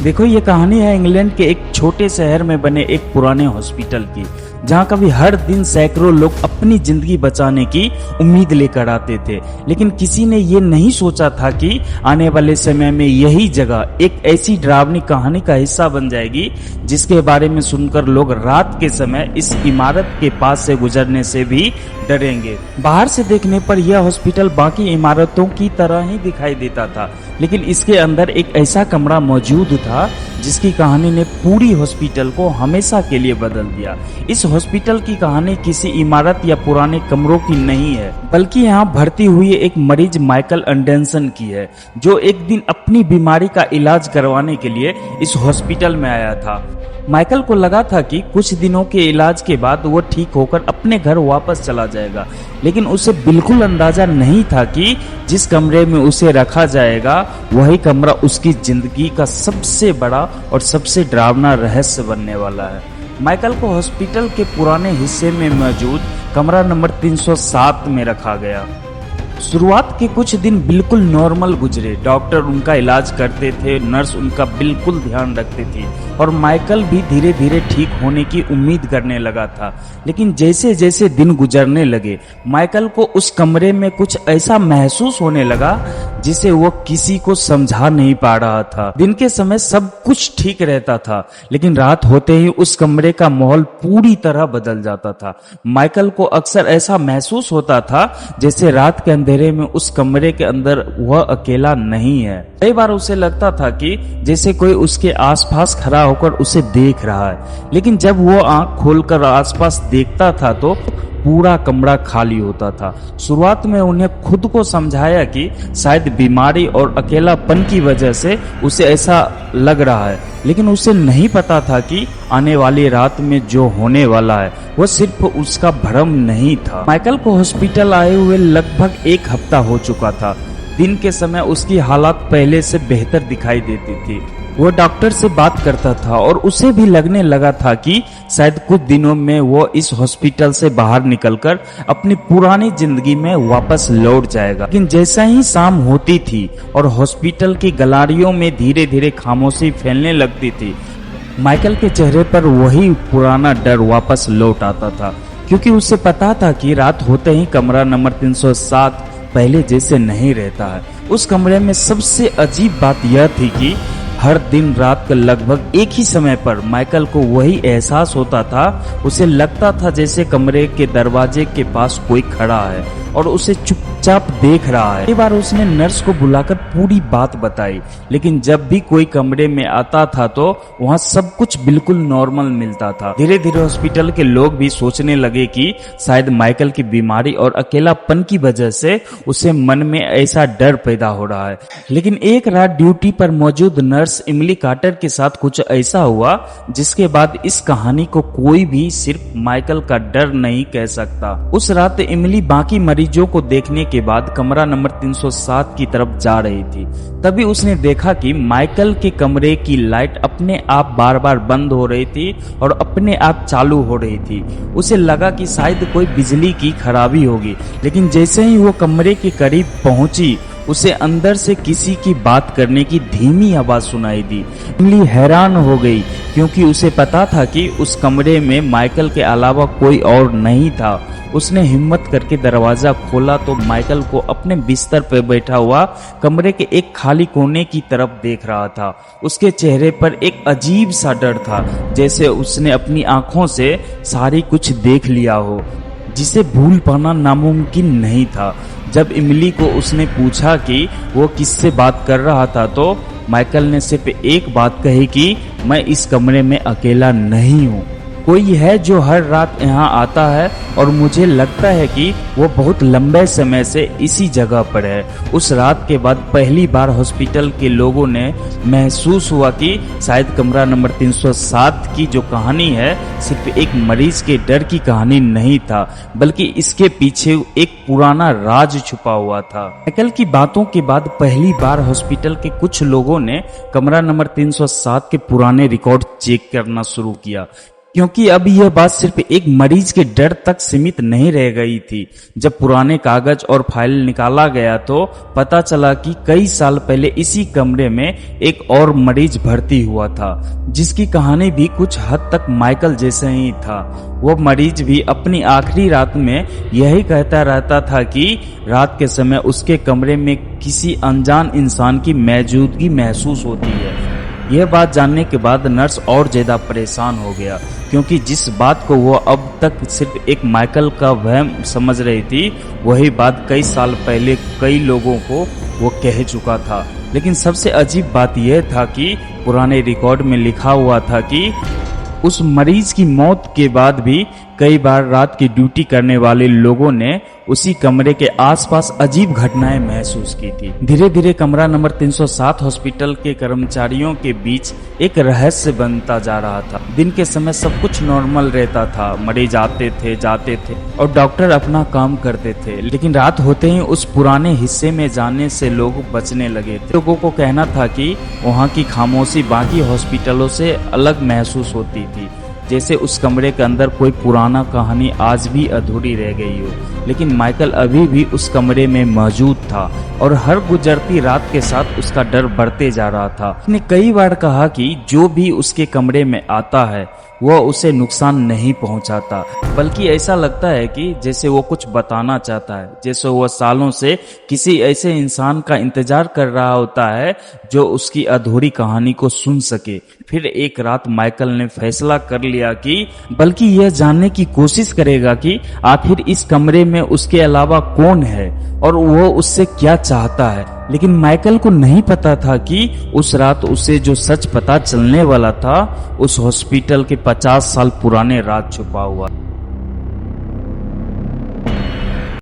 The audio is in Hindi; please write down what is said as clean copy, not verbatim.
देखो, ये कहानी है इंग्लैंड के एक छोटे शहर में बने एक पुराने हॉस्पिटल की, जहाँ कभी हर दिन सैकड़ों लोग अपनी जिंदगी बचाने की उम्मीद लेकर आते थे। लेकिन किसी ने ये नहीं सोचा था कि आने वाले समय में यही जगह एक ऐसी डरावनी कहानी का हिस्सा बन जाएगी, जिसके बारे में सुनकर लोग रात के समय इस इमारत के पास से गुजरने से भी डरेंगे। बाहर से देखने पर यह हॉस्पिटल बाकी इमारतों की तरह ही दिखाई देता था, लेकिन इसके अंदर एक ऐसा कमरा मौजूद था जिसकी कहानी ने पूरी हॉस्पिटल को हमेशा के लिए बदल दिया। इस हॉस्पिटल की कहानी किसी इमारत या पुराने कमरों की नहीं है, बल्कि यहाँ भर्ती हुई एक मरीज माइकल एंडरसन की है, जो एक दिन अपनी बीमारी का इलाज करवाने के लिए इस हॉस्पिटल में आया था। माइकल को लगा था कि कुछ दिनों के इलाज के बाद वो ठीक होकर अपने घर वापस चला जाएगा, लेकिन उसे बिल्कुल अंदाजा नहीं था कि जिस कमरे में उसे रखा जाएगा वही कमरा उसकी जिंदगी का सबसे बड़ा और सबसे डरावना रहस्य बनने वाला है। माइकल को हॉस्पिटल के पुराने हिस्से में मौजूद कमरा नंबर 307 में रखा गया। शुरुआत के कुछ दिन बिल्कुल नॉर्मल गुजरे। डॉक्टर उनका इलाज करते थे, नर्स उनका बिल्कुल ध्यान रखती थी और माइकल भी धीरे धीरे ठीक होने की उम्मीद करने लगा था। लेकिन जैसे जैसे दिन गुजरने लगे, माइकल को उस कमरे में कुछ ऐसा महसूस होने लगा जिसे वो किसी को समझा नहीं पा रहा था। दिन के समय सब कुछ ठीक रहता था, लेकिन रात होते ही उस कमरे का माहौल पूरी तरह बदल जाता था। माइकल को अक्सर ऐसा महसूस होता था जैसे रात के अंधेरे में उस कमरे के अंदर वह अकेला नहीं है। कई बार उसे लगता था कि जैसे कोई उसके आसपास खड़ा होकर उसे देख रहा है, लेकिन जब वो आंख खोलकर आसपास देखता था तो पूरा कमरा खाली होता था। शुरुआत में उन्हें खुद को समझाया कि शायद बीमारी और अकेलापन की वजह से उसे ऐसा लग रहा है, लेकिन उसे नहीं पता था कि आने वाली रात में जो होने वाला है वो सिर्फ उसका भ्रम नहीं था। माइकल को हॉस्पिटल आए हुए लगभग एक हफ्ता हो चुका था। दिन के समय उसकी हालत पहले से बेहतर दिखाई देती थी। वो डॉक्टर से बात करता था और उसे भी लगने लगा था कि शायद कुछ दिनों में वो इस हॉस्पिटल से बाहर निकलकर अपनी पुरानी जिंदगी में वापस लौट जाएगा। लेकिन जैसा ही शाम होती थी और हॉस्पिटल की गलियारों में धीरे धीरे खामोशी फैलने लगती थी, माइकल के चेहरे पर वही पुराना डर वापस लौट आता था, क्योंकि उसे पता था कि रात होते ही कमरा नंबर 307 पहले जैसे नहीं रहता है। उस कमरे में सबसे अजीब बात यह थी कि हर दिन रात के लगभग एक ही समय पर माइकल को वही एहसास होता था। उसे लगता था जैसे कमरे के दरवाजे के पास कोई खड़ा है और उसे चुपचाप देख रहा है। कई बार उसने नर्स को बुलाकर पूरी बात बताई, लेकिन जब भी कोई कमरे में आता था तो वहाँ सब कुछ बिल्कुल नॉर्मल मिलता था। धीरे धीरे हॉस्पिटल के लोग भी सोचने लगे कि शायद माइकल की बीमारी और अकेलापन की वजह से उसे मन में ऐसा डर पैदा हो रहा है। लेकिन एक रात ड्यूटी पर मौजूद नर्स इमली कार्टर के साथ कुछ ऐसा हुआ जिसके बाद इस कहानी को कोई भी सिर्फ माइकल का डर नहीं कह सकता। उस रात इमली बाकी मरीजों को देखने के बाद कमरा नंबर 307 की तरफ जा रही थी। तभी उसने देखा कि माइकल के कमरे की लाइट अपने आप बार बार बंद हो रही थी और अपने आप चालू हो रही थी। उसे लगा कि शायद कोई बिजली की खराबी होगी, लेकिन जैसे ही वो कमरे के करीब पहुंची, उसे अंदर से किसी की बात करने की धीमी आवाज सुनाई दी। इमली हैरान हो गई, क्योंकि उसे पता था कि उस कमरे में माइकल के अलावा कोई और नहीं था। उसने हिम्मत करके दरवाजा खोला तो माइकल को अपने बिस्तर पर बैठा हुआ कमरे के एक खाली कोने की तरफ देख रहा था। उसके चेहरे पर एक अजीब सा डर था, जैसे उसने अपनी आंखों से सारी कुछ देख लिया हो, जिसे भूल पाना नामुमकिन नहीं था। जब इमली को उसने पूछा कि वो किससे बात कर रहा था, तो माइकल ने सिर्फ एक बात कही कि मैं इस कमरे में अकेला नहीं हूँ। कोई है जो हर रात यहाँ आता है और मुझे लगता है कि वो बहुत लंबे समय से इसी जगह पर है। उस रात के बाद पहली बार हॉस्पिटल के लोगों ने महसूस हुआ कि शायद कमरा नंबर 307 की जो कहानी है सिर्फ एक मरीज के डर की कहानी नहीं था, बल्कि इसके पीछे एक पुराना राज छुपा हुआ था। माइकल की बातों के बाद पहली बार हॉस्पिटल के कुछ लोगों ने कमरा नंबर 307 के पुराने रिकॉर्ड चेक करना शुरू किया। क्योंकि अब यह बात सिर्फ एक मरीज के डर तक सीमित नहीं रह गई थी। जब पुराने कागज और फाइल निकाला गया तो पता चला कि कई साल पहले इसी कमरे में एक और मरीज भर्ती हुआ था, जिसकी कहानी भी कुछ हद तक माइकल जैसे ही था। वो मरीज भी अपनी आखिरी रात में यही कहता रहता था कि रात के समय उसके कमरे में किसी अनजान इंसान की मौजूदगी महसूस होती है। यह बात जानने के बाद नर्स और ज्यादा परेशान हो गया, क्योंकि जिस बात को वो अब तक सिर्फ एक माइकल का वहम समझ रही थी, वही बात कई साल पहले कई लोगों को वो कह चुका था। लेकिन सबसे अजीब बात यह था कि पुराने रिकॉर्ड में लिखा हुआ था कि उस मरीज की मौत के बाद भी कई बार रात की ड्यूटी करने वाले लोगों ने उसी कमरे के आसपास अजीब घटनाएं महसूस की थी। धीरे धीरे कमरा नंबर 307 हॉस्पिटल के कर्मचारियों के बीच एक रहस्य बनता जा रहा था। दिन के समय सब कुछ नॉर्मल रहता था, मरीज आते थे जाते थे और डॉक्टर अपना काम करते थे। लेकिन रात होते ही उस पुराने हिस्से में जाने से लोग बचने लगे थे। लोगों को कहना था कि वहाँ की खामोशी बाकी हॉस्पिटलों से अलग महसूस होती थी, जैसे उस कमरे के अंदर कोई पुराना कहानी आज भी अधूरी रह गई हो। लेकिन माइकल अभी भी उस कमरे में मौजूद था और हर गुजरती रात के साथ उसका डर बढ़ते जा रहा था। उसने कई बार कहा कि जो भी उसके कमरे में आता है वह उसे नुकसान नहीं पहुंचाता, बल्कि ऐसा लगता है कि जैसे वो कुछ बताना चाहता है, जैसे वह सालों से किसी ऐसे इंसान का इंतजार कर रहा होता है जो उसकी अधूरी कहानी को सुन सके। फिर एक रात माइकल ने फैसला कर लिया कि बल्कि यह जानने की कोशिश करेगा कि आखिर इस कमरे में उसके अलावा कौन है और वो उससे क्या चाहता है। लेकिन माइकल को नहीं पता था कि उस रात उसे जो सच पता चलने वाला था, उस हॉस्पिटल के 50 साल पुराने राज छुपा हुआ।